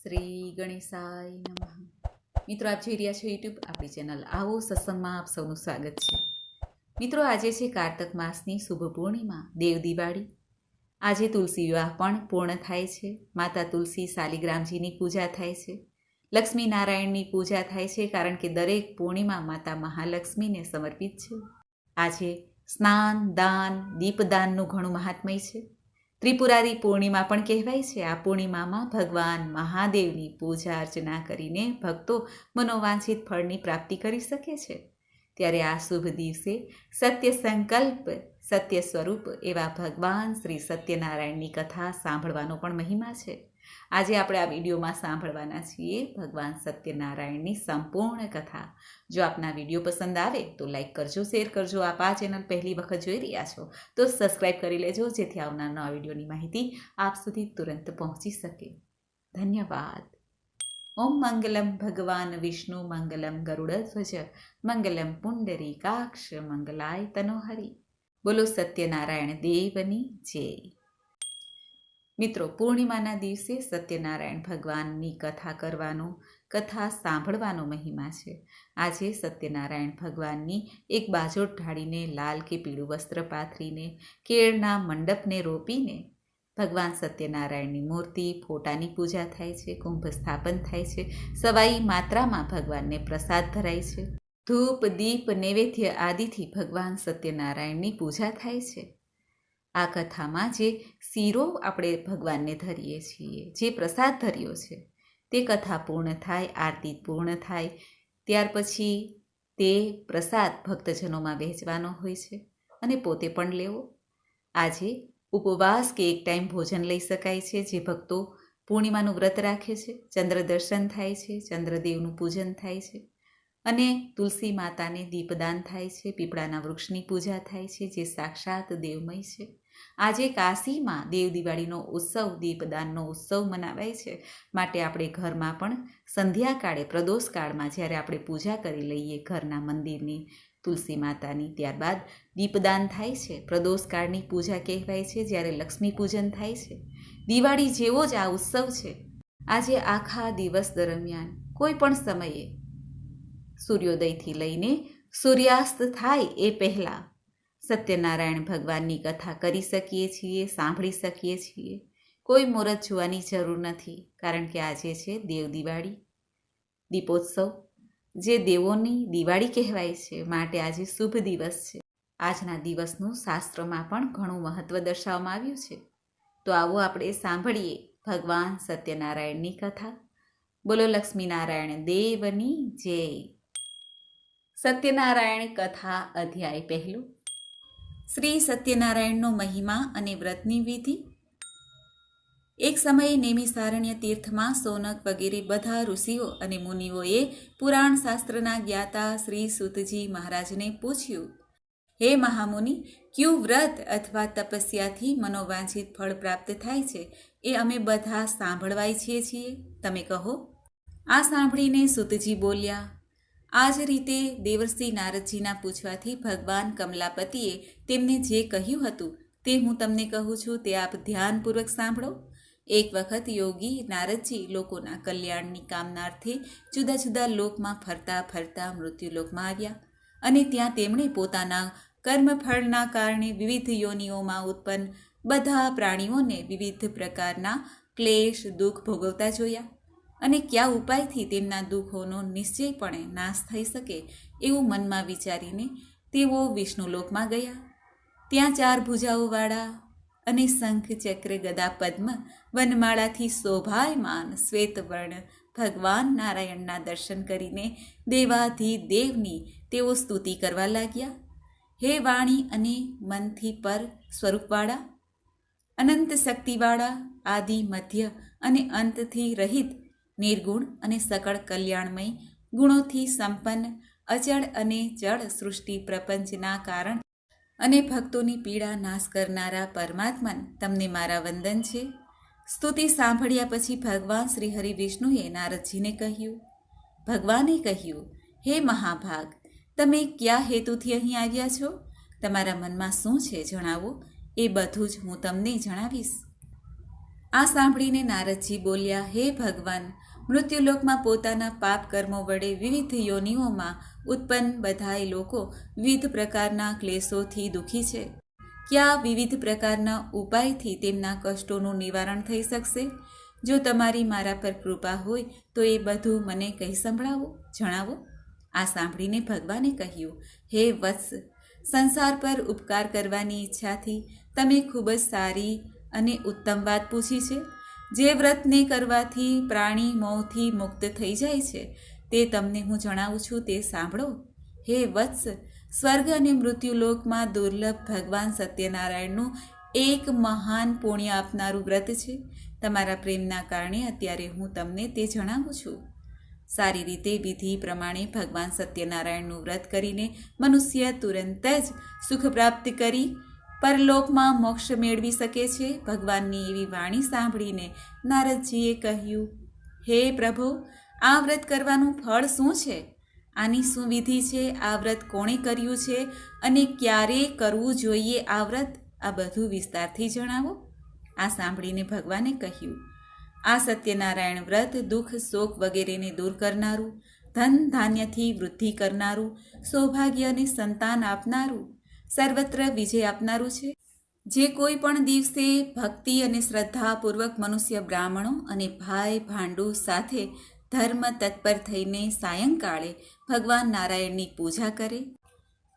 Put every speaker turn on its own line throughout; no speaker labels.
શ્રી ગણેશાય નમઃ. મિત્રો, આપ જોઈ રહ્યા છો યુટ્યુબ આપણી ચેનલ આવો સત્સંગમાં આપ સૌનું સ્વાગત છે. મિત્રો, આજે છે કારતક માસની શુભ પૂર્ણિમા, દેવ દિવાળી. આજે તુલસી વિવાહ પણ પૂર્ણ થાય છે. માતા તુલસી શાલિગ્રામજીની પૂજા થાય છે. લક્ષ્મી નારાયણની પૂજા થાય છે, કારણ કે દરેક પૂર્ણિમા માતા મહાલક્ષ્મીને સમર્પિત છે. આજે સ્નાન, દાન, દીપદાનનું ઘણું મહાત્મય છે. ત્રિપુરારી પૂર્ણિમા પણ કહેવાય છે. આ પૂર્ણિમામાં ભગવાન મહાદેવની પૂજા અર્ચના કરીને ભક્તો મનોવાંછિત ફળની પ્રાપ્તિ કરી શકે છે. ત્યારે આ શુભ દિવસે સત્ય સંકલ્પ, સત્ય સ્વરૂપ એવા ભગવાન શ્રી સત્યનારાયણની કથા સાંભળવાનો પણ મહિમા છે. આજે આપણે આ વિડીયોમાં સાંભળવાના છીએ ભગવાન સત્યનારાયણની સંપૂર્ણ કથા. જો આપના વિડીયો પસંદ આવે તો લાઈક કરજો, શેર કરજો. આપ આ ચેનલ પહેલી વખત જોઈ રહ્યા છો તો સબસ્ક્રાઈબ કરી લેજો, જેથી આવનાર નવા વિડીયોની માહિતી આપ સુધી તુરંત પહોંચી શકે. ધન્યવાદ. ઓમ મંગલમ ભગવાન વિષ્ણુ મંગલમ ગરુડધ્વજ મંગલમ પુંડરીકાક્ષ મંગલાય તનોહરિ. બોલો સત્યનારાયણ દેવની જય. મિત્રો, પૂર્ણિમાના દિવસે સત્યનારાયણ ભગવાનની કથા કરવાનો, કથા સાંભળવાનો મહિમા છે. આજે સત્યનારાયણ ભગવાનની એક બાજોટ ઢાળીને લાલ કે પીળું વસ્ત્ર પાથરીને કેળના મંડપને રોપીને ભગવાન સત્યનારાયણની મૂર્તિ, ફોટાની પૂજા થાય છે, કુંભ સ્થાપન થાય છે. સવાઈ માત્રામાં ભગવાનને પ્રસાદ ધરાય છે. ધૂપ, દીપ, નૈવેદ્ય આદિથી ભગવાન સત્યનારાયણની પૂજા થાય છે. આ કથામાં જે શીરો આપણે ભગવાનને ધરીએ છીએ, જે પ્રસાદ ધર્યો છે, તે કથા પૂર્ણ થાય, આરતી પૂર્ણ થાય, ત્યાર પછી તે પ્રસાદ ભક્તજનોમાં વહેંચવાનો હોય છે અને પોતે પણ લેવો. આજે ઉપવાસ કે એક ટાઈમ ભોજન લઈ શકાય છે. જે ભક્તો પૂર્ણિમાનું વ્રત રાખે છે, ચંદ્ર દર્શન થાય છે, ચંદ્રદેવનું પૂજન થાય છે અને તુલસી માતાને દીપદાન થાય છે, પીપળાના વૃક્ષની પૂજા થાય છે, જે સાક્ષાત દેવમય છે. આજે કાશીમાં દેવ દિવાળીનો ઉત્સવ, દીપદાનનો ઉત્સવ મનાવાય છે. માટે આપણે ઘરમાં પણ સંધ્યાકાળે, પ્રદોષકાળમાં જ્યારે આપણે પૂજા કરી લઈએ ઘરના મંદિરની, તુલસી માતાની, ત્યારબાદ દીપદાન થાય છે. પ્રદોષકાળની પૂજા કહેવાય છે, જ્યારે લક્ષ્મી પૂજન થાય છે. દિવાળી જેવો જ આ ઉત્સવ છે. આજે આખા દિવસ દરમિયાન કોઈ પણ સમયે સૂર્યોદયથી લઈને સૂર્યાસ્ત થાય એ પહેલાં સત્યનારાયણ ભગવાનની કથા કરી શકીએ છીએ, સાંભળી શકીએ છીએ. કોઈ મુહૂર્ત જોવાની જરૂર નથી, કારણ કે આજે છે દેવ દિવાળી, દીપોત્સવ, જે દેવોની દિવાળી કહેવાય છે. માટે આજે શુભ દિવસ છે. આજના દિવસનું શાસ્ત્રમાં પણ ઘણું મહત્ત્વ દર્શાવવામાં આવ્યું છે. તો આવો આપણે સાંભળીએ ભગવાન સત્યનારાયણની કથા. બોલો લક્ષ્મીનારાયણ દેવની જય. સત્યનારાયણ કથા, અધ્યાય પહેલું. શ્રી સત્યનારાયણનો મહિમા અને વ્રતની વિધિ. એક સમયે નેમિષારણ્ય તીર્થમાં સોનક વગેરે બધા ઋષિઓ અને મુનિઓએ પુરાણ શાસ્ત્રના જ્ઞાતા શ્રી સૂતજી મહારાજને પૂછ્યું, હે મહામુનિ, ક્યું વ્રત અથવા તપસ્યાથી મનોવાંછિત ફળ પ્રાપ્ત થાય છે, એ અમે બધા સાંભળવા ઈચ્છીએ છીએ. તમે કહો. આ સાંભળીને સૂતજી બોલ્યા, આ જ રીતે દેવર્ષિ નારદજીના પૂછવાથી ભગવાન કમલાપતિએ તેમને જે કહ્યું હતું તે હું તમને કહું છું, તે આપ ધ્યાનપૂર્વક સાંભળો. એક વખત યોગી નારદજી લોકોના કલ્યાણની કામનાર્થે જુદા જુદા લોકમાં ફરતા ફરતા મૃત્યુલોકમાં આવ્યા અને ત્યાં તેમણે પોતાના કર્મફળના કારણે વિવિધ યોનિઓમાં ઉત્પન્ન બધા પ્રાણીઓને વિવિધ પ્રકારના ક્લેશ, દુઃખ ભોગવતા જોયા અને કયા ઉપાયથી તેમના દુઃખોનો નિશ્ચયપણે નાશ થઈ શકે એવું મનમાં વિચારીને તેઓ વિષ્ણુલોકમાં ગયા. ત્યાં 4 ભુજાઓવાળા અને શંખ, ચક્ર, ગદા, પદ્મ, વનમાળાથી શોભાયમાન શ્વેતવર્ણ ભગવાન નારાયણના દર્શન કરીને દેવાધિદેવની તેઓ સ્તુતિ કરવા લાગ્યા. હે વાણી અને મનથી પર સ્વરૂપવાળા, અનંત શક્તિવાળા, આદિ, મધ્ય અને અંતથી રહિત, નિર્ગુણ અને સકળ કલ્યાણમય, ગુણોથી સંપન્ન, અચળ અને જળ સૃષ્ટિ પ્રપંચના કારણ અને ભક્તોની પીડા નાશ કરનારા પરમાત્મન, તમને મારા વંદન છે. સ્તુતિ સાંભળ્યા પછી ભગવાન શ્રી હરિ વિષ્ણુએ નારદજીને કહ્યું. ભગવાને કહ્યું, હે મહાભાગ, તમે કયા હેતુથી અહીં આવ્યા છો? તમારા મનમાં શું છે જણાવો, એ બધું જ હું તમને જણાવીશ. આ સાંભળીને નારદજી બોલ્યા, હે ભગવાન, મૃત્યુલોકમાં પોતાના પાપ કર્મો વડે વિવિધ યોનિઓમાં ઉત્પન્ન બધાય લોકો વિવિધ પ્રકારના ક્લેશોથી દુઃખી છે. ક્યાં વિવિધ પ્રકારના ઉપાયથી તેમના કષ્ટોનું નિવારણ થઈ શકશે? જો તમારી મારા પર કૃપા હોય તો એ બધું મને કહી સંભળાવો, જણાવો. આ સાંભળીને ભગવાને કહ્યું, હે વત્સ, સંસાર પર ઉપકાર કરવાની ઈચ્છાથી તમે ખૂબ જ સારી અને ઉત્તમ વાત પૂછી છે. જે વ્રતને કરવાથી પ્રાણી મોહથી મુક્ત થઈ જાય છે તે તમને હું જણાવું છું, તે સાંભળો. હે વત્સ, સ્વર્ગ અને મૃત્યુલોકમાં દુર્લભ ભગવાન સત્યનારાયણનું એક મહાન પુણ્ય આપનારું વ્રત છે. તમારા પ્રેમના કારણે અત્યારે હું તમને તે જણાવું છું. સારી રીતે વિધિ પ્રમાણે ભગવાન સત્યનારાયણનું વ્રત કરીને મનુષ્ય તુરંત જ સુખ પ્રાપ્ત કરી પરલોકમાં મોક્ષ મેળવી શકે છે. ભગવાનની એવી વાણી સાંભળીને નારદજીએ કહ્યું, હે પ્રભુ, આ વ્રત કરવાનું ફળ શું છે? આની શું વિધિ છે? આ વ્રત કોણે કર્યું છે અને ક્યારે કરવું જોઈએ આ વ્રત? આ બધું વિસ્તારથી જણાવો. આ સાંભળીને ભગવાને કહ્યું, આ સત્યનારાયણ વ્રત દુઃખ શોક વગેરેને દૂર કરનારું, ધન ધાન્યથી વૃદ્ધિ કરનારું, સૌભાગ્ય અને સંતાન આપનારું, સર્વત્ર વિજય આપનારું છે. જે કોઈ પણ દિવસે ભક્તિ અને શ્રદ્ધાપૂર્વક મનુષ્ય બ્રાહ્મણો અને ભાઈ ભાંડુ સાથે ધર્મ તત્પર થઈને સાયંકાળે ભગવાન નારાયણની પૂજા કરે,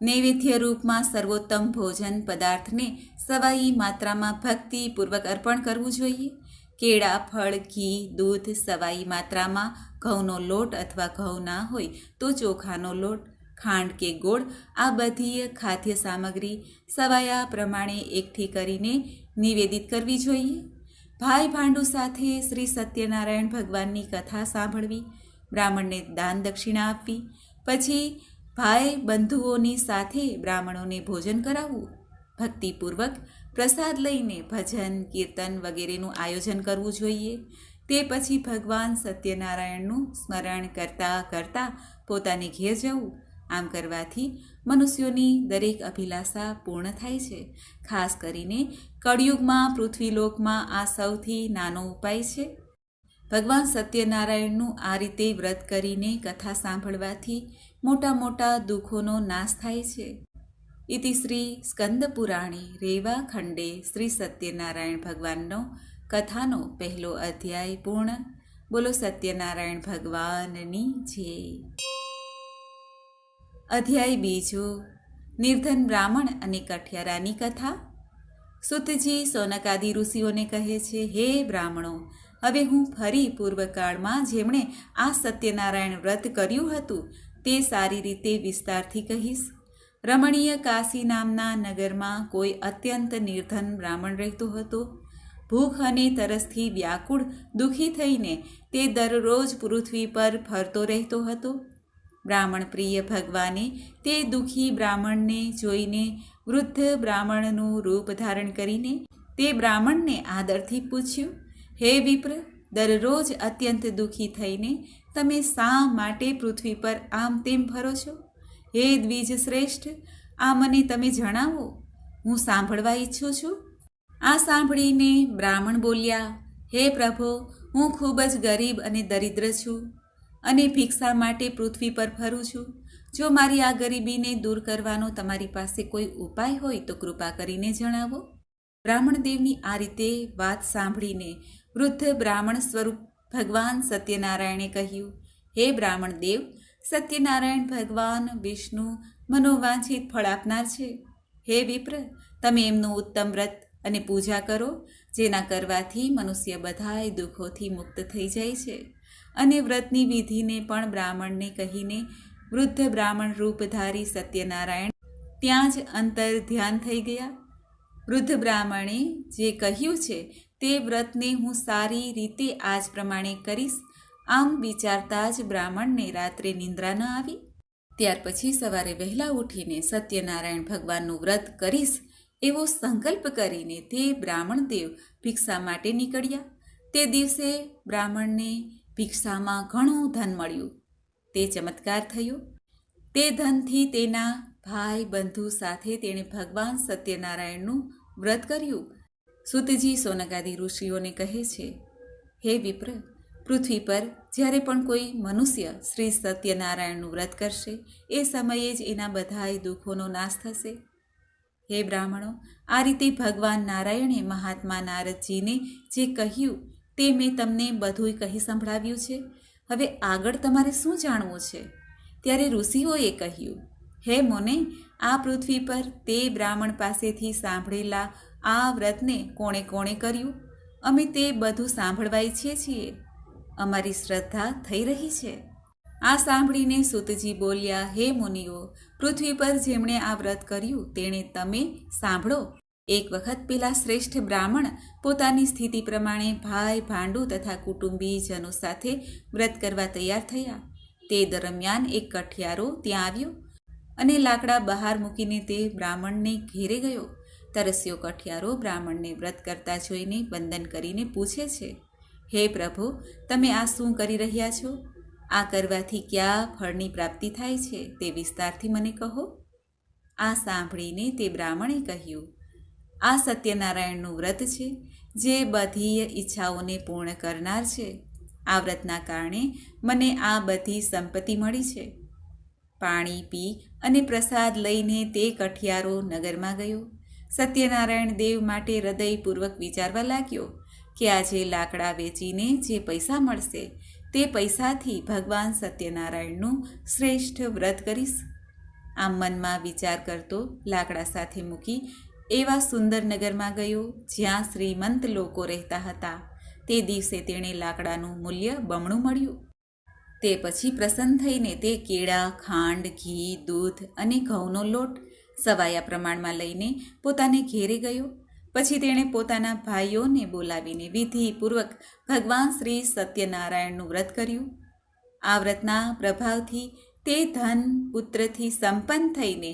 નૈવેદ્ય રૂપમાં સર્વોત્તમ ભોજન પદાર્થને સવાઈ માત્રામાં ભક્તિપૂર્વક અર્પણ કરવું જોઈએ. કેળા, ફળ, ઘી, દૂધ સવાઈ માત્રામાં, ઘઉંનો લોટ અથવા ઘઉં ના હોય તો ચોખાનો લોટ, ખાંડ કે ગોળ, આ બધી ખાદ્ય સામગ્રી સવાયા પ્રમાણે એકઠી કરીને નિવેદિત કરવી જોઈએ. ભાઈ ભાંડુ સાથે શ્રી સત્યનારાયણ ભગવાનની કથા સાંભળવી, બ્રાહ્મણને દાન દક્ષિણા આપવી, પછી ભાઈ બંધુઓની સાથે બ્રાહ્મણોને ભોજન કરાવવું, ભક્તિપૂર્વક પ્રસાદ લઈને ભજન કીર્તન વગેરેનું આયોજન કરવું જોઈએ. તે પછી ભગવાન સત્યનારાયણનું સ્મરણ કરતાં કરતાં પોતાને ઘેર જવું. આમ કરવાથી મનુષ્યોની દરેક અભિલાષા પૂર્ણ થાય છે. ખાસ કરીને કળિયુગમાં પૃથ્વીલોકમાં આ સૌથી નાનો ઉપાય છે. ભગવાન સત્યનારાયણનું આ રીતે વ્રત કરીને કથા સાંભળવાથી મોટા મોટા દુઃખોનો નાશ થાય છે. ઇતિ શ્રી સ્કંદ પુરાણે રેવા ખંડે શ્રી સત્યનારાયણ ભગવાનનો કથાનો પહેલો અધ્યાય પૂર્ણ. બોલો સત્યનારાયણ ભગવાનની જય. અધ્યાય બીજો, નિર્ધન બ્રાહ્મણ અને કઠિયારાની કથા. સુતજી સોનકાદી ઋષિઓને કહે છે, હે બ્રાહ્મણો, હવે હું ફરી પૂર્વકાળમાં જેમણે આ સત્યનારાયણ વ્રત કર્યું હતું તે સારી રીતે વિસ્તારથી કહીશ. રમણીય કાશી નામના નગરમાં કોઈ અત્યંત નિર્ધન બ્રાહ્મણ રહેતો હતો. ભૂખ અને તરસથી વ્યાકુળ દુઃખી થઈને તે દરરોજ પૃથ્વી પર ફરતો રહેતો હતો. બ્રાહ્મણ પ્રિય ભગવાને તે દુઃખી બ્રાહ્મણને જોઈને વૃદ્ધ બ્રાહ્મણનું રૂપ ધારણ કરીને તે બ્રાહ્મણને આદરથી પૂછ્યું, હે વિપ્ર, દરરોજ અત્યંત દુઃખી થઈને તમે શા માટે પૃથ્વી પર આમ તેમ ફરો છો? હે દ્વિજ શ્રેષ્ઠ, આ મને તમે જણાવો, હું સાંભળવા ઈચ્છું છું. આ સાંભળીને બ્રાહ્મણ બોલ્યા, હે પ્રભો, હું ખૂબ જ ગરીબ અને દરિદ્ર છું અને ભિક્ષા માટે પૃથ્વી પર ફરું છું. જો મારી આ ગરીબીને દૂર કરવાનો તમારી પાસે કોઈ ઉપાય હોય તો કૃપા કરીને જણાવો. બ્રાહ્મણ દેવની આ રીતે વાત સાંભળીને વૃદ્ધ બ્રાહ્મણ સ્વરૂપ ભગવાન સત્યનારાયણે કહ્યું, હે બ્રાહ્મણ દેવ, સત્યનારાયણ ભગવાન વિષ્ણુ મનોવાંછિત ફળ આપનાર છે. હે વિપ્ર, તમે એમનું ઉત્તમ વ્રત અને પૂજા કરો, જેના કરવાથી મનુષ્ય બધાય દુઃખોથી મુક્ત થઈ જાય છે. અને વ્રતની વિધિને પણ બ્રાહ્મણને કહીને વૃદ્ધ બ્રાહ્મણ રૂપધારી સત્યનારાયણ ત્યાં જ અંતર ધ્યાન થઈ ગયા. વૃદ્ધ બ્રાહ્મણે જે કહ્યું છે તે વ્રતને હું સારી રીતે આજ પ્રમાણે કરીશ. આમ વિચારતા જ બ્રાહ્મણને રાત્રે નિંદ્રા ન આવી. ત્યાર પછી સવારે વહેલા ઉઠીને સત્યનારાયણ ભગવાનનું વ્રત કરીશ એવો સંકલ્પ કરીને તે બ્રાહ્મણ દેવ ભિક્ષા માટે નીકળ્યા. તે દિવસે બ્રાહ્મણને ભિક્ષામાં ઘણું ધન મળ્યું. તે ચમત્કાર થયો. તે ધનથી તેના ભાઈ બંધુ સાથે તેણે ભગવાન સત્યનારાયણનું વ્રત કર્યું. સૂતજી સોનકાદી ઋષિઓને કહે છે, હે વિપ્ર, પૃથ્વી પર જ્યારે પણ કોઈ મનુષ્ય શ્રી સત્યનારાયણનું વ્રત કરશે એ સમયે જ એના બધાય દુઃખોનો નાશ થશે. હે બ્રાહ્મણો, આ રીતે ભગવાન નારાયણે મહાત્મા નારદજીને જે કહ્યું તે મેં તમને બધુંય કહી સંભળાવ્યું છે. હવે આગળ તમારે શું જાણવું છે? ત્યારે ઋષિઓએ કહ્યું, હે મોને, આ પૃથ્વી પર તે બ્રાહ્મણ પાસેથી સાંભળેલા આ વ્રતને કોણે કોણે કર્યું? અમે તે બધું સાંભળવા ઈચ્છીએ છીએ. અમારી શ્રદ્ધા થઈ રહી છે. આ સાંભળીને સૂતજી બોલ્યા, હે મુનિઓ, પૃથ્વી પર જેમણે આ વ્રત કર્યું તેણે તમે સાંભળો. એક વખત પેલા શ્રેષ્ઠ બ્રાહ્મણ પોતાની સ્થિતિ પ્રમાણે ભાઈ ભાંડુ તથા કુટુંબીજનો સાથે વ્રત કરવા તૈયાર થયા. તે દરમિયાન એક કઠિયારો ત્યાં આવ્યો અને લાકડા બહાર મૂકીને તે બ્રાહ્મણને ઘેરે ગયો. તરસ્યો કઠિયારો બ્રાહ્મણને વ્રત કરતા જોઈને વંદન કરીને પૂછે છે, હે પ્રભુ, તમે આ શું કરી રહ્યા છો? આ કરવાથી કયા ફળની પ્રાપ્તિ થાય છે તે વિસ્તારથી મને કહો. આ સાંભળીને તે બ્રાહ્મણે કહ્યું, આ સત્યનારાયણનું વ્રત છે, જે બધી ઈચ્છાઓને પૂર્ણ કરનાર છે. આ વ્રતના કારણે મને આ બધી સંપત્તિ મળી છે. પાણી પી અને પ્રસાદ લઈને તે કઠિયારો નગરમાં ગયો. સત્યનારાયણ દેવ માટે હૃદયપૂર્વક વિચારવા લાગ્યો કે આજે લાકડા વેચીને જે પૈસા મળશે તે પૈસાથી ભગવાન સત્યનારાયણનું શ્રેષ્ઠ વ્રત કરીશ. આમ મનમાં વિચાર કરતો લાકડા સાથે મૂકી એવા સુંદર નગરમાં ગયો જ્યાં શ્રીમંત લોકો રહેતા હતા. તે દિવસે તેણે લાકડાનું મૂલ્ય બમણું મળ્યું. તે પછી પ્રસન્ન થઈને તે કેળા, ખાંડ, ઘી, દૂધ અને ઘઉંનો લોટ સવાયા પ્રમાણમાં લઈને પોતાને ઘેરે ગયો. પછી તેણે પોતાના ભાઈઓને બોલાવીને વિધિપૂર્વક ભગવાન શ્રી સત્યનારાયણનું વ્રત કર્યું. આ વ્રતના પ્રભાવથી તે ધન પુત્રથી સંપન્ન થઈને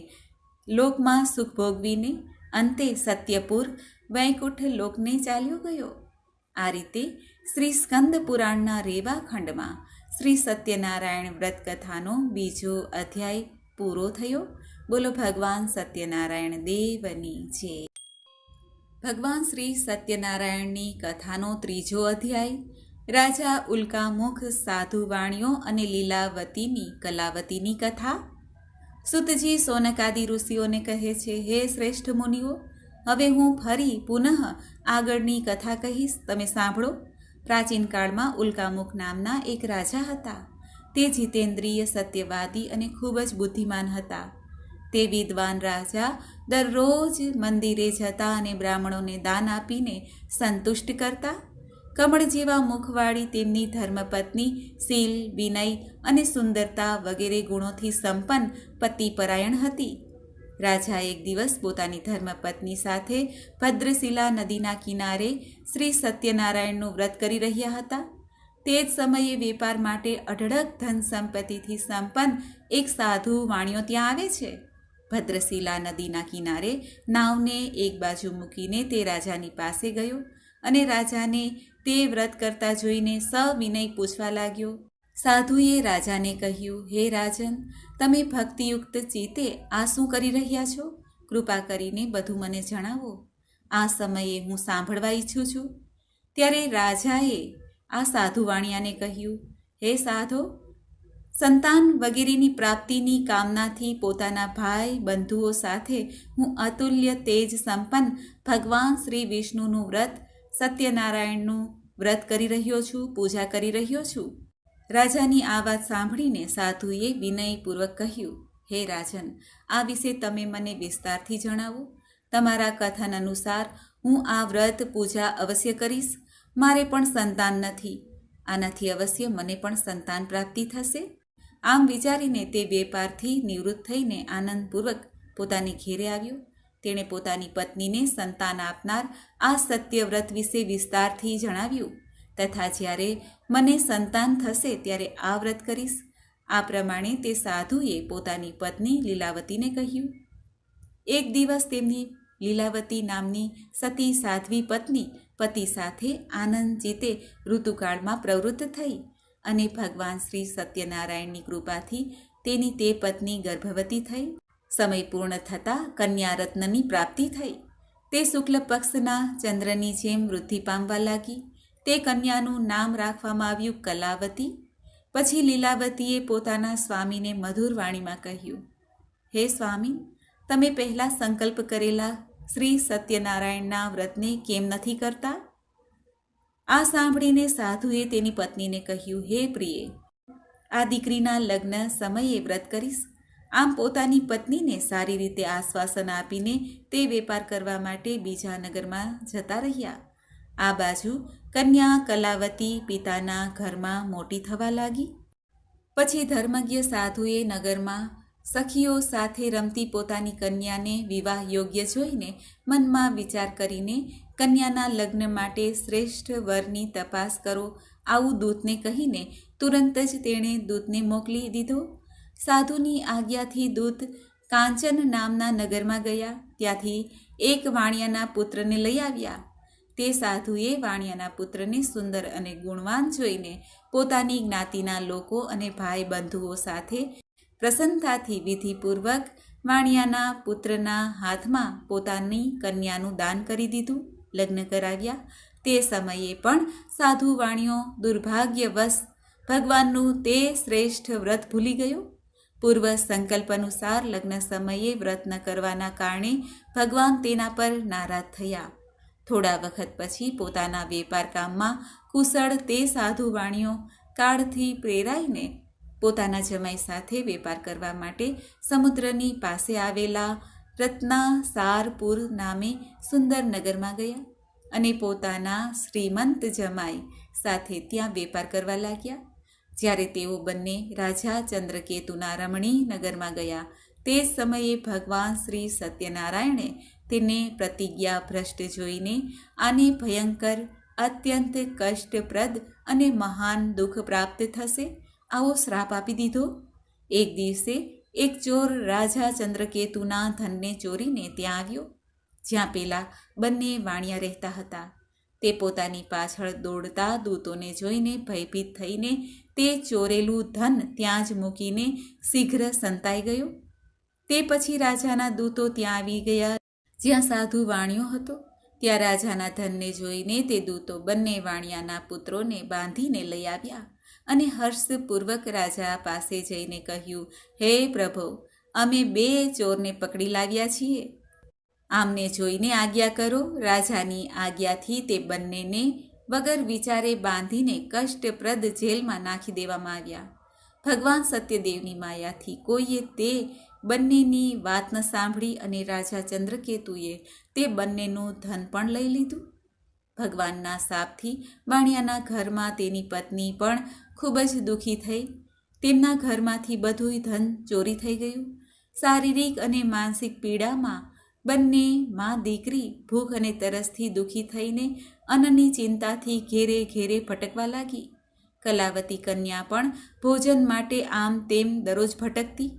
લોકમાં સુખ ભોગવીને અંતે સત્યપુર વૈકુંઠ લોકને ચાલ્યો ગયો. આ રીતે શ્રી સ્કંદ પુરાણના રેવા ખંડમાં શ્રી સત્યનારાયણ વ્રત કથાનો બીજો અધ્યાય પૂરો થયો. બોલો ભગવાન સત્યનારાયણ દેવની જય. ભગવાન શ્રી સત્યનારાયણની કથાનો ત્રીજો અધ્યાય. રાજા ઉલ્કામુખ, સાધુવાણીઓ અને લીલાવતીની કલાવતીની કથા. સૂતજી સોનકાદી ઋષિઓને કહે છે, હે શ્રેષ્ઠ મુનિઓ, હવે હું ફરી પુનઃ આગળની કથા કહીશ, તમે સાંભળો. પ્રાચીન કાળમાં ઉલ્કામુખ નામના એક રાજા હતા. તે જીતેન્દ્રિય, સત્યવાદી અને ખૂબ જ બુદ્ધિમાન હતા. તે વિદ્વાન રાજા દરરોજ મંદિરે જતા અને બ્રાહ્મણોને દાન આપીને સંતુષ્ટ કરતા. કમળ જેવા મુખવાળી તેમની ધર્મપત્ની શીલ, વિનય અને સુંદરતા વગેરે ગુણોથી સંપન્ન પતિપરાયણ હતી. રાજા એક દિવસ પોતાની ધર્મપત્ની સાથે ભદ્રશિલા નદીના કિનારે શ્રી સત્યનારાયણનું વ્રત કરી રહ્યા હતા. તે જ સમયે વેપાર માટે અઢળક ધન સંપત્તિથી સંપન્ન એક સાધુ વાણિયો ત્યાં આવે છે. ભદ્રશિલા નદીના કિનારે નાવને એક બાજુ મૂકીને તે રાજાની પાસે ગયો અને રાજાને તે વ્રત કરતા જોઈને સવિનય પૂછવા લાગ્યો. સાધુએ રાજાને કહ્યું, હે રાજન, તમે ભક્તિયુક્ત ચિત્તે આ શું કરી રહ્યા છો? કૃપા કરીને બધું મને જણાવો. આ સમયે હું સાંભળવા ઈચ્છું છું. ત્યારે રાજાએ આ સાધુ વાણિયાને કહ્યું, હે સાધો, સંતાન વગેરેની પ્રાપ્તિની કામનાથી પોતાના ભાઈ બંધુઓ સાથે હું અતુલ્ય તેજ સંપન્ન ભગવાન શ્રી વિષ્ણુનું વ્રત, સત્યનારાયણનું વ્રત કરી રહ્યો છું, પૂજા કરી રહ્યો છું. રાજાની આ વાત સાંભળીને સાધુએ વિનયપૂર્વક કહ્યું, હે રાજન, આ વિશે તમે મને વિસ્તારથી જણાવો. તમારા કથન અનુસાર હું આ વ્રત પૂજા અવશ્ય કરીશ. મારે પણ સંતાન નથી. આનાથી અવશ્ય મને પણ સંતાન પ્રાપ્તિ થશે. આમ વિચારીને તે વેપારથી નિવૃત્ત થઈને આનંદપૂર્વક પોતાની ઘેરે આવ્યો. તેણે પોતાની પત્નીને સંતાન આપનાર આ સત્યવ્રત વિશે વિસ્તારથી જણાવ્યું તથા જ્યારે મને સંતાન થશે ત્યારે આ વ્રત કરીશ. આ પ્રમાણે તે સાધુએ પોતાની પત્ની લીલાવતીને કહ્યું. એક દિવસ તેમની લીલાવતી નામની સતી સાધ્વી પત્ની પતિ સાથે આનંદ ચિત્તે ઋતુકાળમાં પ્રવૃત્ત થઈ અને ભગવાન શ્રી સત્યનારાયણની કૃપાથી તેની તે પત્ની ગર્ભવતી થઈ. સમય પૂર્ણ થતાં કન્યારત્નની પ્રાપ્તિ થઈ. તે શુક્લ પક્ષના ચંદ્રની જેમ વૃદ્ધિ પામવા લાગી. તે કન્યાનું નામ રાખવામાં આવ્યું કલાવતી. પછી લીલાવતીએ પોતાના સ્વામીને મધુર વાણીમાં કહ્યું, હે સ્વામી, તમે પહેલાં સંકલ્પ કરેલા શ્રી સત્યનારાયણના વ્રતને કેમ નથી કરતા? આ સાંભળીને સાધુએ તેની પત્નીને કહ્યું, હે પ્રિયે, આ દીકરીના લગ્ન સમયે વ્રત કરીશ. આમ પોતાની પત્નીને સારી રીતે આશ્વાસન આપીને તે વેપાર કરવા માટે બીજા નગરમાં જતા રહ્યા. આ બાજુ કન્યા કલાવતી પિતાના ઘરમાં મોટી થવા લાગી. પછી ધર્મજ્ઞ સાધુએ નગરમાં સખીઓ સાથે રમતી પોતાની કન્યાને વિવાહ યોગ્ય જોઈને મનમાં વિચાર કરીને કન્યાના લગ્ન માટે શ્રેષ્ઠ વરની તપાસ કરો આવું દૂતને કહીને તુરંત જ તેણે દૂતને મોકલી દીધો. સાધુની આજ્ઞાથી દૂત કાંચન નામના નગરમાં ગયા. ત્યાંથી એક વાણિયાના પુત્રને લઈ આવ્યા. તે સાધુએ વાણિયાના પુત્રને સુંદર અને ગુણવાન જોઈને પોતાની જ્ઞાતિના લોકો અને ભાઈ બંધુઓ સાથે પ્રસન્નતાથી વિધિપૂર્વક વાણિયાના પુત્રના હાથમાં પોતાની કન્યાનું દાન કરી દીધું, લગ્ન કરાવ્યા. તે સમયે પણ સાધુ વાણિયો દુર્ભાગ્યવશ ભગવાનનું તે શ્રેષ્ઠ વ્રત ભૂલી ગયો. પૂર્વ સંકલ્પ અનુસાર લગ્ન સમયે વ્રત ન કરવાના કારણે ભગવાન તેના પર નારાજ થયા. થોડા વખત પછી પોતાના વેપાર કામમાં કુશળ તે સાધુ વાણિયો કાળથી પ્રેરાઈને પોતાના જમાઈ સાથે વેપાર કરવા માટે સમુદ્રની પાસે આવેલા રત્નાસારપુર નામે સુંદર નગરમાં ગયા અને પોતાના શ્રીમંત જમાઈ સાથે ત્યાં વેપાર કરવા લાગ્યા. જ્યારે તેઓ બંને રાજા ચંદ્રકેતુના રમણીય નગરમાં ગયા તે સમયે ભગવાન શ્રી સત્યનારાયણે તેને પ્રતિજ્ઞા ભ્રષ્ટ જોઈને આને ભયંકર, અત્યંત કષ્ટપ્રદ અને મહાન દુઃખ પ્રાપ્ત થશે આવો શ્રાપ આપી દીધો. એક દિવસે એક ચોર રાજા ચંદ્રકેતુના ધનને ચોરીને ત્યાં આવ્યો જ્યાં પેલા બંને વાણિયા રહેતા હતા. તે પોતાની પાછળ દોડતા દૂતોને જોઈને ભયભીત થઈને તે ચોરેલું ધન ત્યાં જ મૂકીને શીઘ્ર સંતાઈ ગયો. તે પછી રાજાના દૂતો ત્યાં આવી ગયા જ્યાં સાધુ વાણિયો હતો. ત્યાં રાજાના ધનને જોઈને તે દૂતો બંને વાણિયાના પુત્રોને બાંધીને લઈ આવ્યા અને હર્ષપૂર્વક રાજા પાસે જઈને કહ્યું, હે પ્રભો, અમે 2 ચોરને પકડી લાવ્યા છીએ. આમને જોઈને આજ્ઞા કરો. રાજાની આજ્ઞાથી તે બંનેને વગર વિચારે બાંધીને કષ્ટપ્રદ જેલમાં નાખી દેવામાં આવ્યા. ભગવાન સત્યદેવની માયાથી કોઈએ તે બંનેની વાત ન સાંભળી અને રાજા ચંદ્રકેતુએ તે બંનેનું ધન પણ લઈ લીધું. ભગવાનના શાપથી વાણિયાના ઘરમાં તેની પત્ની પણ ખૂબ જ દુઃખી થઈ. તેમના ઘરમાંથી બધું ધન ચોરી થઈ ગયું. શારીરિક અને માનસિક પીડામાં બંને માં દીકરી ભૂખ અને તરસથી દુઃખી થઈને અન્નની ચિંતાથી ઘેરે ઘેરે ભટકવા લાગી. કલાવતી કન્યા પણ ભોજન માટે આમ તેમ દરરોજ ભટકતી.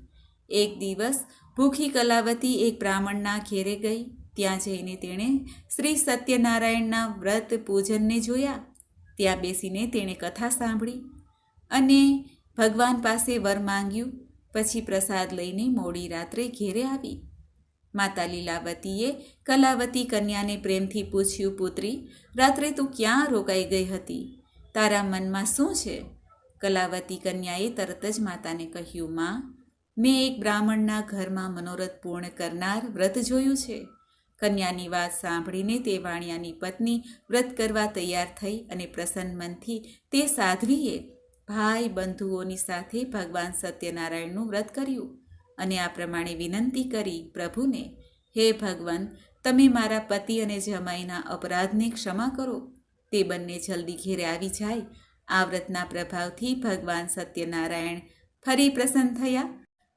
એક દિવસ ભૂખી કલાવતી એક બ્રાહ્મણના ઘેરે ગઈ. ત્યાં જઈને તેણે શ્રી સત્યનારાયણના વ્રત પૂજનને જોયા. ત્યાં બેસીને તેણે કથા સાંભળી અને ભગવાન પાસે વર માંગ્યું. પછી પ્રસાદ લઈને મોડી રાત્રે ઘેરે આવી. માતા લીલાવતીએ કલાવતી કન્યાને પ્રેમથી પૂછ્યું, પુત્રી, રાત્રે તું ક્યાં રોકાઈ ગઈ હતી? તારા મનમાં શું છે? કલાવતી કન્યાએ તરત જ માતાને કહ્યું, માં, મેં એક બ્રાહ્મણના ઘરમાં મનોરથ પૂર્ણ કરનાર વ્રત જોયું છે. કન્યાની વાત સાંભળીને તે વાણિયાની પત્ની વ્રત કરવા તૈયાર થઈ અને પ્રસન્ન મનથી તે સાધ્વીએ ભાઈ બંધુઓની સાથે ભગવાન સત્યનારાયણનું વ્રત કર્યું અને આ પ્રમાણે વિનંતી કરી પ્રભુને, હે ભગવાન, તમે મારા પતિ અને જમાઈના અપરાધને ક્ષમા કરો. તે બંને જલ્દી ઘેરે આવી જાય. આ વ્રતના પ્રભાવથી ભગવાન સત્યનારાયણ ફરી પ્રસન્ન થયા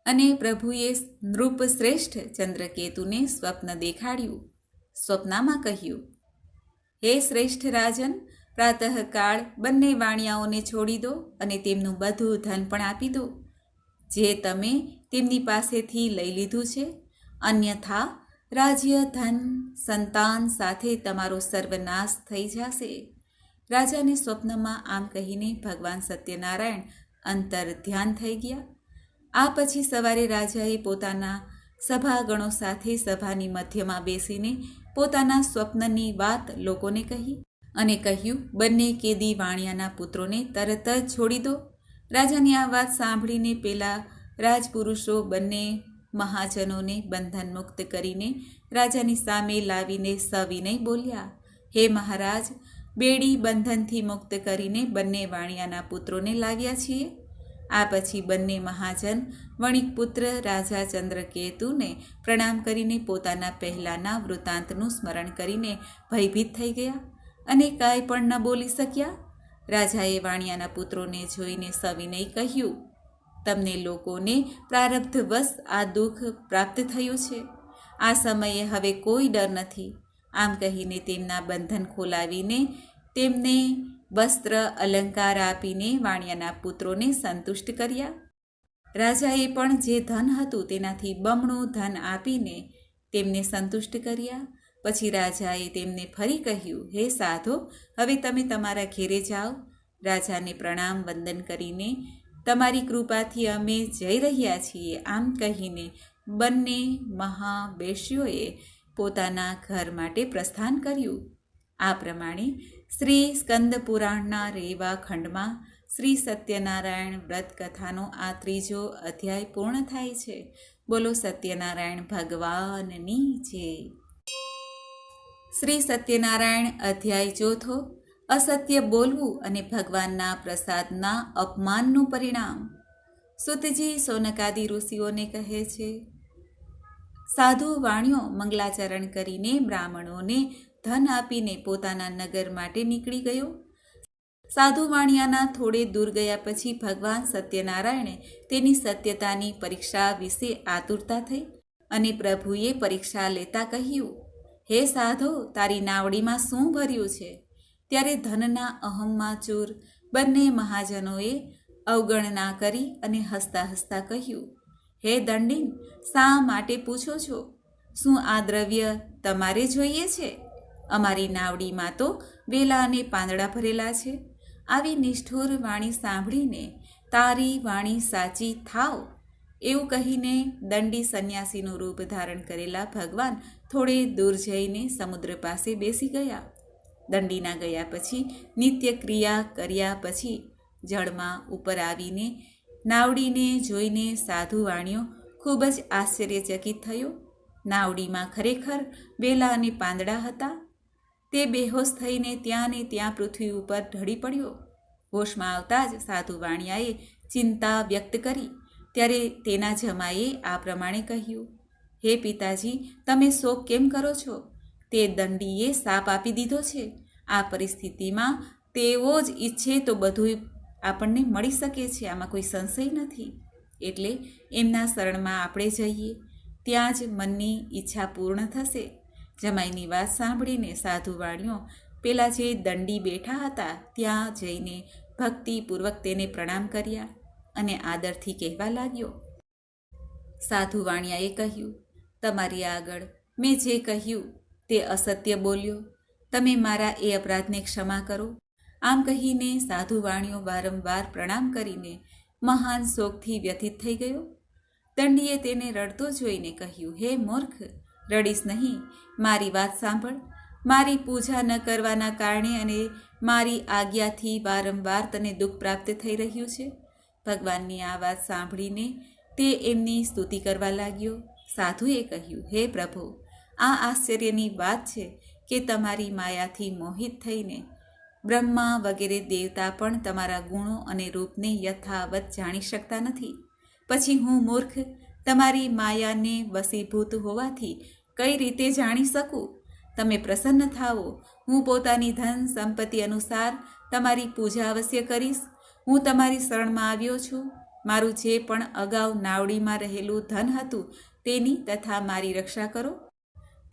અને પ્રભુએ નૃપશ્રેષ્ઠ ચંદ્રકેતુને સ્વપ્ન દેખાડ્યું. સ્વપ્નમાં કહ્યું, હે શ્રેષ્ઠ રાજન, પ્રાતઃકાળ બંને વાણિયાઓને છોડી દો અને તેમનું બધું ધન પણ આપી દો જે તમે તેમની પાસેથી લઈ લીધું છે. અન્યથા રાજ્ય, ધન, સંતાન સાથે તમારો સર્વનાશ થઈ જશે. રાજાને સ્વપ્નમાં આમ કહીને ભગવાન સત્યનારાયણ અંતર ધ્યાન થઈ ગયા. આ પછી સવારે રાજાએ પોતાના સભાગણો સાથે સભાની મધ્યમાં બેસીને પોતાના સ્વપ્નની વાત લોકોને કહી અને કહ્યું, બંને કેદી વાણિયાના પુત્રોને તરત જ છોડી દો. રાજાની આ વાત સાંભળીને પેલા રાજપુરુષો બંને મહાજનોને બંધન મુક્ત કરીને રાજાની સામે લાવીને સવિનય બોલ્યા, હે મહારાજ, બેડી બંધનથી મુક્ત કરીને બંને વાણિયાના પુત્રોને લાવ્યા છીએ. આ પછી બંને મહાજન વણિકપુત્ર રાજા ચંદ્રકેતુને પ્રણામ કરીને પોતાના પહેલાંના વૃત્તાંતનું સ્મરણ કરીને ભયભીત થઈ ગયા અને કાંઈ પણ ન બોલી શક્યા. રાજાએ વાણિયાના પુત્રોને જોઈને સવિનય કહ્યું, તમને લોકોને પ્રારબ્ધવશ આ દુઃખ પ્રાપ્ત થયું છે. આ સમયે હવે કોઈ ડર નથી. આમ કહીને તેમના બંધન ખોલાવીને તેમને વસ્ત્ર અલંકાર આપીને વાણિયાના પુત્રોને સંતુષ્ટ કર્યા. રાજાએ પણ જે ધન હતું તેનાથી બમણું ધન આપીને તેમને સંતુષ્ટ કર્યા. પછી રાજાએ તેમને ફરી કહ્યું, હે સાધો, હવે તમે તમારા ઘેરે જાઓ. રાજાને પ્રણામ વંદન કરીને તમારી કૃપાથી અમે જઈ રહ્યા છીએ. આમ કહીને બંને મહાવેશ્યોએ પોતાના ઘર માટે પ્રસ્થાન કર્યું. આ પ્રમાણે શ્રી સ્કંદ પુરાણના રેવા ખંડમાં શ્રી સત્યનારાયણ વ્રત કથાનો આ 3જો અધ્યાય પૂર્ણ થાય છે. બોલો સત્યનારાયણ ભગવાનની જય. શ્રી સત્યનારાયણ અધ્યાય 4, અસત્ય બોલવું અને ભગવાનના પ્રસાદના અપમાનનું પરિણામ. સુતજી સોનકાદી ઋષિઓને કહે છે, સાધુ વાણિયો મંગલાચરણ કરીને બ્રાહ્મણોને ધન આપીને પોતાના નગર માટે નીકળી ગયો. સાધુ વાણિયાના થોડે દૂર ગયા પછી ભગવાન સત્યનારાયણે તેની સત્યતાની પરીક્ષા વિશે આતુરતા થઈ અને પ્રભુએ પરીક્ષા લેતા કહ્યું, હે સાધો, તારી નાવડીમાં શું ભર્યું છે? ત્યારે ધનના અહમમાં ચૂર બંને મહાજનોએ અવગણના કરી અને હસતા હસતા કહ્યું, હે દંડીન, શા માટે પૂછો છો? શું આ દ્રવ્ય તમારે જોઈએ છે? અમારી નાવડીમાં તો વેલા અને પાંદડા ભરેલા છે. આવી નિષ્ઠુર વાણી સાંભળીને તારી વાણી સાચી થાવ એવું કહીને દંડી સંન્યાસીનું રૂપ ધારણ કરેલા ભગવાન થોડે દૂર જઈને સમુદ્ર પાસે બેસી ગયા. દંડીના ગયા પછી નિત્ય ક્રિયા કર્યા પછી જળમાં ઉપર આવીને નાવડીને જોઈને સાધુ વાણિયો ખૂબ જ આશ્ચર્યચકિત થયો. નાવડીમાં ખરેખર વેલા અને પાંદડા હતા. તે બેહોશ થઈને ત્યાં ને ત્યાં પૃથ્વી ઉપર ઢળી પડ્યો. હોશમાં આવતા જ સાધુ વાણિયાએ ચિંતા વ્યક્ત કરી. ત્યારે તેના જમાઈએ આ પ્રમાણે કહ્યું, હે પિતાજી, તમે શોક કેમ કરો છો? તે દંડીએ શાપ આપી દીધો છે. આ પરિસ્થિતિમાં તેઓ જ ઈચ્છે તો બધું આપણને મળી શકે છે, આમાં કોઈ સંશય નથી. એટલે એમના શરણમાં આપણે જઈએ, ત્યાં જ મનની ઈચ્છા પૂર્ણ થશે. જમાઈની વાત સાંભળીને સાધુ વાણિયો પેલા જે દંડી બેઠા હતા ત્યાં જઈને ભક્તિપૂર્વક તેને પ્રણામ કર્યા અને આદરથી કહેવા લાગ્યો, સાધુ વાણિયાએ કહ્યું, તમારી આગળ મેં જે કહ્યું તે અસત્ય બોલ્યો. તમે મારા એ અપરાધને ક્ષમા કરો. આમ કહીને સાધુ વાણિયો વારંવાર પ્રણામ કરીને મહાન શોકથી વ્યથિત થઈ ગયો. દંડીએ તેને રડતો જોઈને કહ્યું, હે મૂર્ખ, રડીશ નહીં, મારી વાત સાંભળ. મારી પૂજા ન કરવાના કારણે અને મારી આજ્ઞાથી વારંવાર તને દુઃખ પ્રાપ્ત થઈ રહ્યું છે. ભગવાનની આ વાત સાંભળીને તે એમની સ્તુતિ કરવા લાગ્યો. સાધુએ કહ્યું, હે પ્રભુ, આ આશ્ચર્યની વાત છે કે તમારી માયાથી મોહિત થઈને બ્રહ્મા વગેરે દેવતા પણ તમારા ગુણો અને રૂપને યથાવત જાણી શકતા નથી. પછી હું મૂર્ખ તમારી માયાને વશીભૂત હોવાથી કઈ રીતે જાણી શકું? તમે પ્રસન્ન થાઓ. હું પોતાની ધન સંપત્તિ અનુસાર તમારી પૂજા અવશ્ય કરીશ. હું તમારી શરણમાં આવ્યો છું. મારું જે પણ અગાઉ નાવડીમાં રહેલું ધન હતું તેની તથા મારી રક્ષા કરો.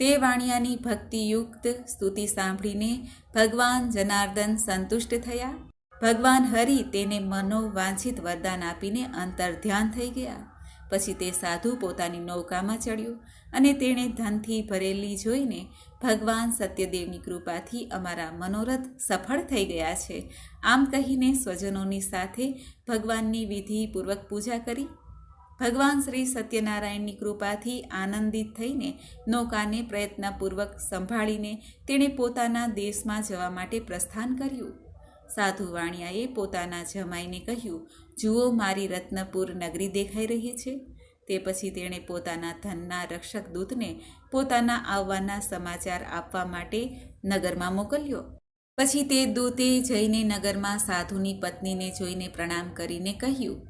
તે વાણિયાની ભક્તિયુક્ત સ્તુતિ સાંભળીને ભગવાન જનાર્દન સંતુષ્ટ થયા. ભગવાન હરિ તેને મનોવાંછિત વરદાન આપીને અંતર્ધ્યાન થઈ ગયા. પછી તે સાધુ પોતાની નૌકામાં ચડ્યો અને તેણે ધનથી ભરેલી જોઈને ભગવાન સત્યદેવની કૃપાથી અમારા મનોરથ સફળ થઈ ગયા છે. આમ કહીને સ્વજનોની સાથે ભગવાનની વિધિપૂર્વક પૂજા કરી. ભગવાન શ્રી સત્યનારાયણની કૃપાથી આનંદિત થઈને નૌકાને પ્રયત્નપૂર્વક સંભાળીને તેણે પોતાના દેશમાં જવા માટે પ્રસ્થાન કર્યું. સાધુ વાણિયાએ પોતાના જમાઈને કહ્યું, જુઓ, મારી રત્નપુર નગરી દેખાઈ રહી છે. તે પછી તેણે પોતાના ધનના રક્ષક દૂતને પોતાના આવવાના સમાચાર આપવા માટે નગરમાં મોકલ્યો. પછી તે દૂતે જઈને નગરમાં સાધુની પત્નીને જોઈને પ્રણામ કરીને કહ્યું,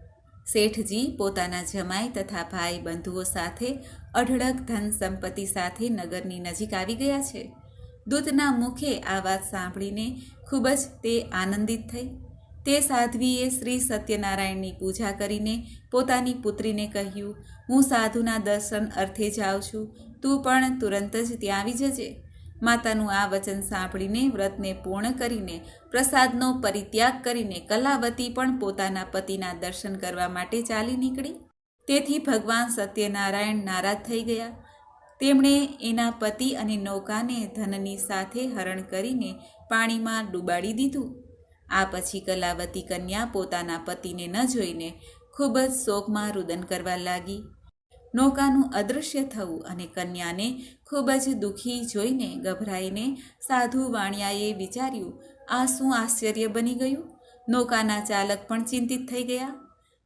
શેઠજી પોતાના જમાઈ તથા ભાઈ બંધુઓ સાથે અઢળક ધન સંપત્તિ સાથે નગરની નજીક આવી ગયા છે. દૂતના મુખે આ વાત સાંભળીને ખૂબ જ તે આનંદિત થઈ. તે સાધ્વીએ શ્રી સત્યનારાયણની પૂજા કરીને પોતાની પુત્રીને કહ્યું, હું સાધુના દર્શન અર્થે જાઉં છું, તું પણ તુરંત જ ત્યાં આવી જજે. માતાનું આ વચન સાંભળીને વ્રતને પૂર્ણ કરીને પ્રસાદનો પરિત્યાગ કરીને કલાવતી પણ પોતાના પતિના દર્શન કરવા માટે ચાલી નીકળી. તેથી ભગવાન સત્યનારાયણ નારાજ થઈ ગયા. તેમણે એના પતિ અને નૌકાને ધનની સાથે હરણ કરીને પાણીમાં ડૂબાડી દીધું. આ પછી કલાવતી કન્યા પોતાના પતિને ન જોઈને ખૂબ જ શોકમાં રુદન કરવા લાગી. નૌકાનું અદૃશ્ય થવું અને કન્યાને ખૂબ જ દુઃખી જોઈને ગભરાઈને સાધુ વાણિયાએ વિચાર્યું, આ શું આશ્ચર્ય બની ગયું? નૌકાના ચાલક પણ ચિંતિત થઈ ગયા.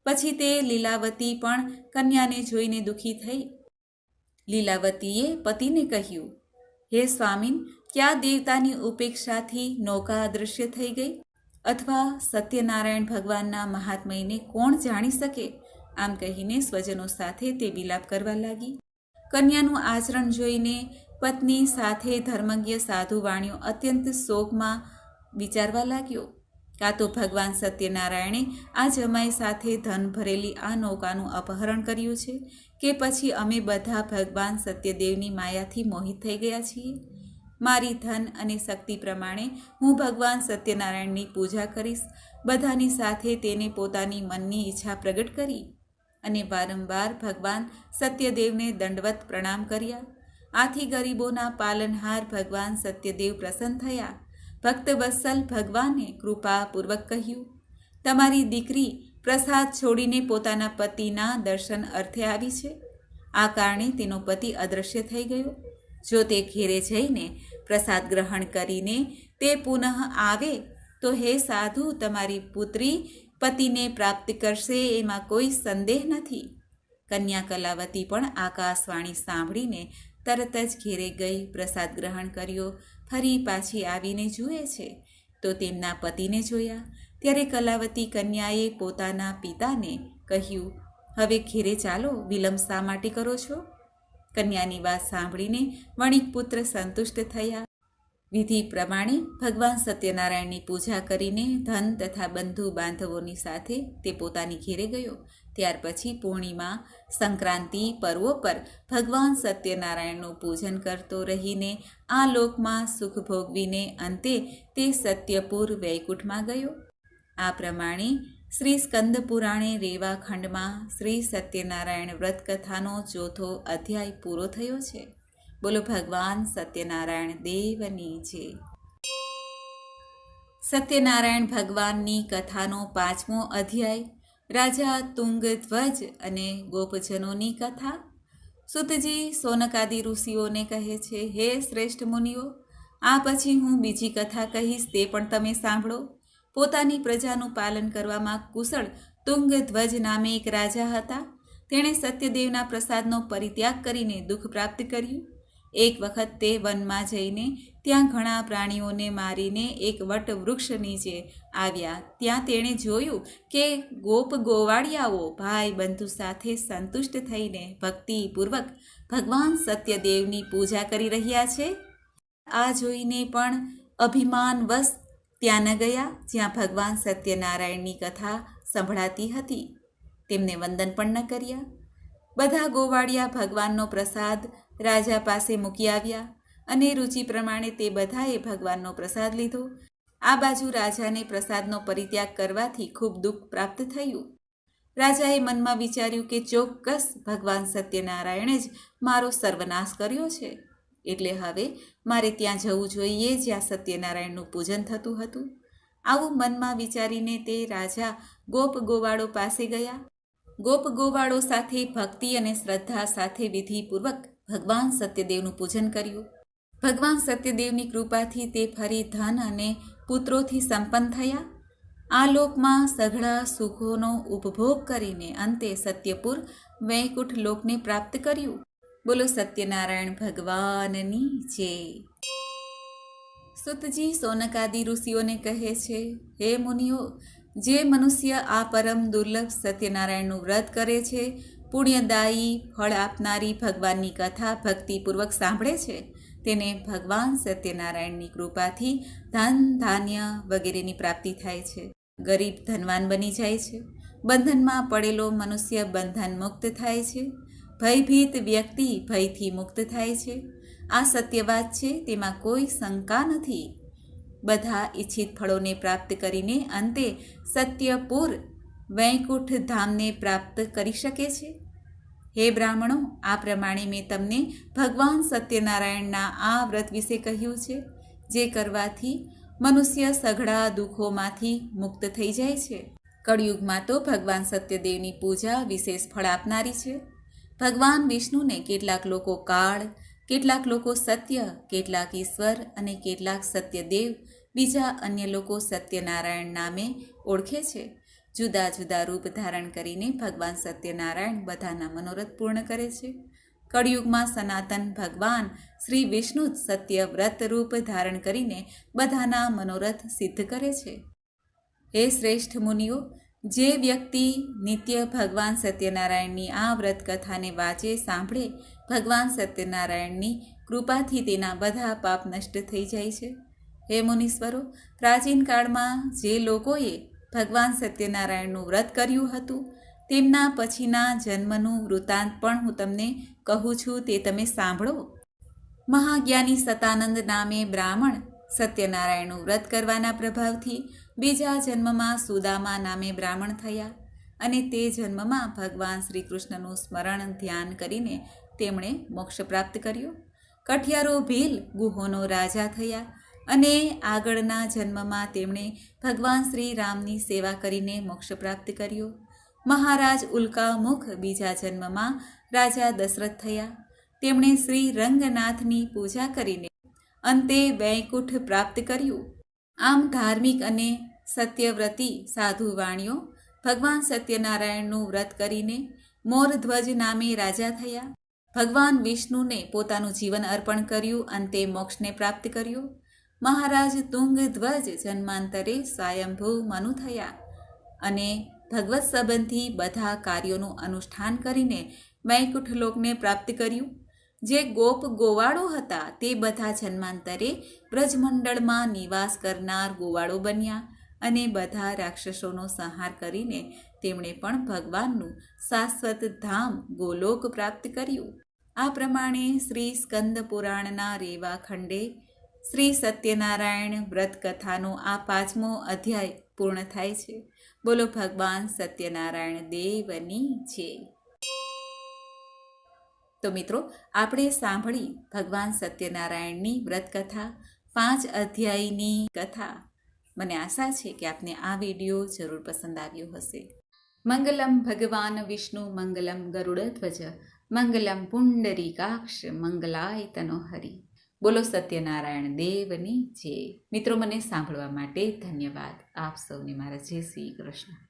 પછી તે લીલાવતી પણ કન્યાને જોઈને દુઃખી થઈ. લીલાવતીએ પતિને કહ્યું, હે સ્વામીન, ક્યાં દેવતાની ઉપેક્ષાથી નૌકા અદૃશ્ય થઈ ગઈ? અથવા સત્યનારાયણ ભગવાનના મહાત્મયને કોણ જાણી શકે? આમ કહીને સ્વજનો સાથે તે વિલાપ કરવા લાગી. કન્યાનું આચરણ જોઈને પત્ની સાથે ધર્મજ્ઞ સાધુ વાણિયો અત્યંત શોકમાં વિચારવા લાગ્યો, કાં તો ભગવાન સત્યનારાયણે આ જમાઈ સાથે ધન ભરેલી આ નૌકાનું અપહરણ કર્યું છે, કે પછી અમે બધા ભગવાન સત્યદેવની માયાથી મોહિત થઈ ગયા છીએ. મારી ધન અને શક્તિ પ્રમાણે હું ભગવાન સત્યનારાયણની પૂજા કરીશ. બધાની સાથે તેને પોતાની મનની ઈચ્છા પ્રગટ કરી અને વારંવાર ભગવાન સત્યદેવને દંડવત પ્રણામ કર્યા. આથી ગરીબોના પાલનહાર ભગવાન સત્યદેવ પ્રસન્ન થયા. ભક્તવત્સલ ભગવાને કૃપાપૂર્વક કહ્યું, તમારી દીકરી પ્રસાદ છોડીને પોતાના પતિના દર્શન અર્થે આવી છે. આ કારણે તેનો પતિ અદૃશ્ય થઈ ગયો. જો તે ઘેરે જઈને પ્રસાદ ગ્રહણ કરીને તે પુનઃ આવે તો હે સાધુ, તમારી પુત્રી પતિને પ્રાપ્ત કરશે, એમાં કોઈ સંદેહ નથી. કન્યા કલાવતી પણ આકાશવાણી સાંભળીને તરત જ ઘેરે ગઈ, પ્રસાદ ગ્રહણ કર્યો. ફરી પાછી આવીને જુએ છે તો તેમના પતિને જોયા. ત્યારે કલાવતી કન્યાએ પોતાના પિતાને કહ્યું, હવે ઘેરે ચાલો, વિલંબ શા માટે કરો છો? કન્યાની વાત સાંભળીને વણિક પુત્ર સંતુષ્ટ થયા. વિધિ પ્રમાણે ભગવાન સત્યનારાયણની પૂજા કરીને ધન તથા બંધુ બાંધવોની સાથે તે પોતાની ઘેરે ગયો. ત્યાર પછી પૂર્ણિમા, સંક્રાંતિ પર્વો પર ભગવાન સત્યનારાયણનું પૂજન કરતો રહીને આ લોકમાં સુખ ભોગવીને અંતે તે સત્યપુર વૈકુંઠમાં ગયો. આ પ્રમાણે શ્રી સ્કંદ પુરાણે રેવા ખંડમાં શ્રી સત્યનારાયણ વ્રત કથાનો 4થો અધ્યાય પૂરો થયો છે. બોલો ભગવાન સત્યનારાયણ દેવની જય. સત્યનારાયણ ભગવાનની કથાનો 5મો અધ્યાય રાજા તુંગધ્વજ અને ગોપજનોની કથા. સુતજી સોનકાદી ઋષિઓને કહે છે, હે શ્રેષ્ઠ મુનિઓ, આ પછી હું બીજી કથા કહીશ, તે પણ તમે સાંભળો. પોતાની પ્રજાનું પાલન કરવામાં કુશળ તુંગધ્વજ નામે એક રાજા હતા. તેણે સત્યદેવના પ્રસાદનો પરિત્યાગ કરીને દુઃખ પ્રાપ્ત કર્યું. એક વખત તે વનમાં જઈને ત્યાં ઘણા પ્રાણીઓને મારીને એક વટ વૃક્ષ નીચે આવ્યા. ત્યાં તેણે જોયું કે ગોપ ગોવાળિયાઓ ભાઈ બંધુ સાથે સંતુષ્ટ થઈને ભક્તિપૂર્વક ભગવાન સત્યદેવની પૂજા કરી રહ્યા છે. આ જોઈને પણ અભિમાનવશ ત્યાં ન ગયા જ્યાં ભગવાન સત્યનારાયણની કથા સંભળાતી હતી. તેમને વંદન પણ ન કર્યા. બધા ગોવાળિયા ભગવાનનો પ્રસાદ રાજા પાસે મૂકી આવ્યા અને રુચિ પ્રમાણે તે બધાએ ભગવાનનો પ્રસાદ લીધો. આ બાજુ રાજાને પ્રસાદનો પરિત્યાગ કરવાથી ખૂબ દુઃખ પ્રાપ્ત થયું. રાજાએ મનમાં વિચાર્યું કે ચોક્કસ ભગવાન સત્યનારાયણે જ મારો સર્વનાશ કર્યો છે, એટલે હવે મારે ત્યાં જવું જોઈએ જ્યાં સત્યનારાયણનું પૂજન થતું હતું. આવું મનમાં વિચારીને તે રાજા ગોપ ગોવાળો પાસે ગયા. ગોપ ગોવાળો સાથે ભક્તિ અને શ્રદ્ધા સાથે વિધિપૂર્વક ભગવાન સત્યદેવનું પૂજન કર્યું. ભગવાન સત્યદેવની કૃપાથી તે ફરી ધન અને પુત્રોથી સંપન્ન થયા. આ લોકમાં સઘળા સુખોનો ઉપભોગ કરીને અંતે સત્યપુર વૈકુંઠ લોકને પ્રાપ્ત કર્યું. બોલો સત્યનારાયણ ભગવાનની જય. સુતજી સોનકાદિ ઋષિઓને કહે છે, હે મુનિઓ, જે મનુષ્ય આ પરમ દુર્લભ સત્યનારાયણનું વ્રત કરે છે, પુણ્યદાયી ફળ આપનારી ભગવાનની કથા ભક્તિપૂર્વક સાંભળે છે, તેને ભગવાન સત્યનારાયણની કૃપાથી ધન ધાન્ય વગેરેની પ્રાપ્તિ થાય છે. ગરીબ ધનવાન બની જાય છે. બંધનમાં પડેલો મનુષ્ય બંધન મુક્ત થાય છે. ભયભીત વ્યક્તિ ભયથી મુક્ત થાય છે. આ સત્ય વાત છે, તેમાં કોઈ શંકા નથી. બધા ઈચ્છિત ફળોને પ્રાપ્ત કરીને અંતે સત્યપુર વૈકુંઠ ધામને પ્રાપ્ત કરી શકે છે. હે બ્રાહ્મણો, આ પ્રમાણે મેં તમને ભગવાન સત્યનારાયણના આ વ્રત વિશે કહ્યું છે, જે કરવાથી મનુષ્ય સઘળા દુઃખોમાંથી મુક્ત થઈ જાય છે. કળિયુગમાં તો ભગવાન સત્યદેવની પૂજા વિશેષ ફળ આપનારી છે. ભગવાન વિષ્ણુને કેટલાક લોકો કાળ, કેટલાક લોકો સત્ય, કેટલાક ઈશ્વર અને કેટલાક સત્યદેવ, બીજા અન્ય લોકો સત્યનારાયણ નામે ઓળખે છે. જુદા જુદા રૂપ ધારણ કરીને ભગવાન સત્યનારાયણ બધાના મનોરથ પૂર્ણ કરે છે. કળિયુગમાં સનાતન ભગવાન શ્રી વિષ્ણુ સત્ય વ્રત રૂપ ધારણ કરીને બધાના મનોરથ સિદ્ધ કરે છે. હે શ્રેષ્ઠ મુનિઓ, જે વ્યક્તિ નિત્ય ભગવાન સત્યનારાયણની આ વ્રત કથાને વાંચે, સાંભળે, ભગવાન સત્યનારાયણની કૃપાથી તેના બધા પાપ નષ્ટ થઈ જાય છે. હે મુનીશ્વરો, પ્રાચીન કાળમાં જે લોકોએ ભગવાન સત્યનારાયણનું વ્રત કર્યું હતું, તેમના પછીના જન્મનું વૃત્તાંત પણ હું તમને કહું છું, તે તમે સાંભળો. મહાજ્ઞાની સતાનંદ નામે બ્રાહ્મણ સત્યનારાયણનું વ્રત કરવાના પ્રભાવથી બીજા જન્મમાં સુદામા નામે બ્રાહ્મણ થયા અને તે જન્મમાં ભગવાન શ્રી કૃષ્ણનું સ્મરણ ધ્યાન કરીને તેમણે મોક્ષ પ્રાપ્ત કર્યો. કઠિયારો ભીલ ગુહોનો રાજા થયા અને આગળના જન્મમાં તેમણે ભગવાન શ્રી રામની સેવા કરીને મોક્ષ પ્રાપ્ત કર્યો. મહારાજ ઉલ્કામુખ બીજા જન્મમાં રાજા દશરથ થયા. તેમણે શ્રી રંગનાથની પૂજા કરીને અંતે વૈકુંઠ પ્રાપ્ત કર્યું. આમ ધાર્મિક અને સત્યવ્રતી સાધુ વાણીઓ ભગવાન સત્યનારાયણનું વ્રત કરીને મોરધ્વજ નામે રાજા થયા. ભગવાન વિષ્ણુને પોતાનું જીવન અર્પણ કર્યું, અંતે મોક્ષને પ્રાપ્ત કર્યું. મહારાજ તુંગધ્વજ જન્માંતરે સ્વયંભૂ મનુ થયા અને ભગવત સંબંધી બધા કાર્યોનું અનુષ્ઠાન કરીને વૈકુંઠ લોકને પ્રાપ્ત કર્યું. જે ગોપ ગોવાળો હતા તે બધા જન્માંતરે બ્રજમંડળમાં નિવાસ કરનાર ગોવાળો બન્યા અને બધા રાક્ષસોનો સંહાર કરીને તેમણે પણ ભગવાનનું શાશ્વત ધામ ગોલોક પ્રાપ્ત કર્યું. આ પ્રમાણે શ્રી સ્કંદ પુરાણના રેવા ખંડે શ્રી સત્યનારાયણ વ્રત કથાનો આ 5મો અધ્યાય પૂર્ણ થાય છે. બોલો ભગવાન સત્યનારાયણ દેવની જય. તો મિત્રો, આપણે સાંભળી ભગવાન સત્યનારાયણની વ્રત કથા, 5 અધ્યાયની કથા. મને આશા છે કે આપને આ વિડીયો જરૂર પસંદ આવ્યો હશે. મંગલમ ભગવાન વિષ્ણુ મંગલમ ગરુડધ્વજ મંગલમ પુંડરીકાક્ષ મંગલાય તનોહરિ. બોલો સત્યનારાયણ દેવની જય. મિત્રો, મને સાંભળવા માટે ધન્યવાદ. આપ સૌને મારા જય શ્રી કૃષ્ણ.